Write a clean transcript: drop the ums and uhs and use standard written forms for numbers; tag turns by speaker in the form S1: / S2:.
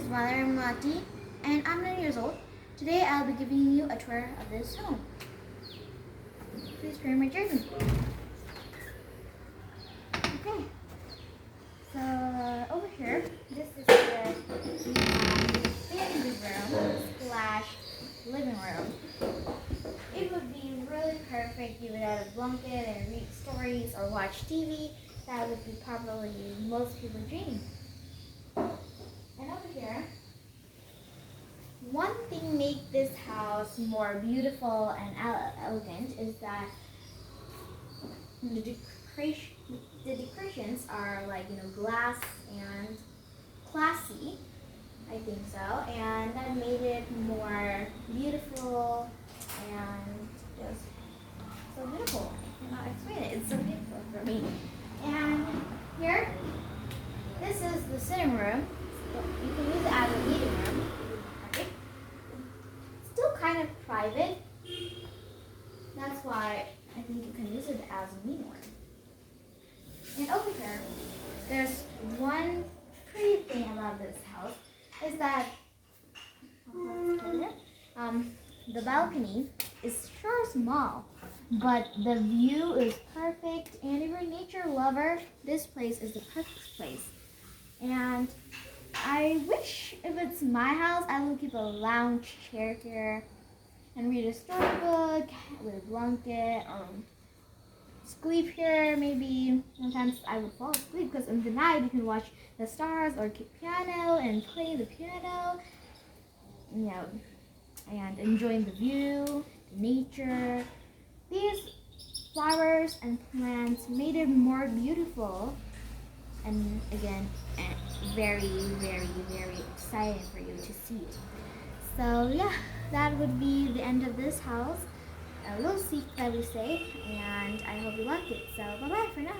S1: Vanlalremruati, and I'm 9 years old. Today I'll be giving you a tour of this home. Please turn my journey. Okay, so over here, this is where we have family room slash living room. It would be really perfect. You would have a blanket and read stories or watch TV. That would be probably most people's dream. And over here, one thing make this house more beautiful and elegant is that the decorations are glass and classy. I think so, and that made it more beautiful and just so beautiful. I cannot explain it. It's so beautiful for me. And here, this is the sitting room. You can use it as a meeting room. Okay. Still kind of private. That's why I think you can use it as a meeting room. And over here, there's one pretty thing about this house is that the balcony is sure small, but the view is perfect. And if you're a nature lover, this place is the perfect place. And I wish if it's my house, I would keep a lounge chair here and read a storybook with a blanket or sleep here. Maybe sometimes I would fall asleep because in the night you can watch the stars or keep piano and play the piano, and enjoying the view, the nature. These flowers and plants made it more beautiful, and again, very, very, very exciting for you to see it. So yeah, that would be the end of this house. A little secret, I would say, and I hope you liked it. So bye bye for now.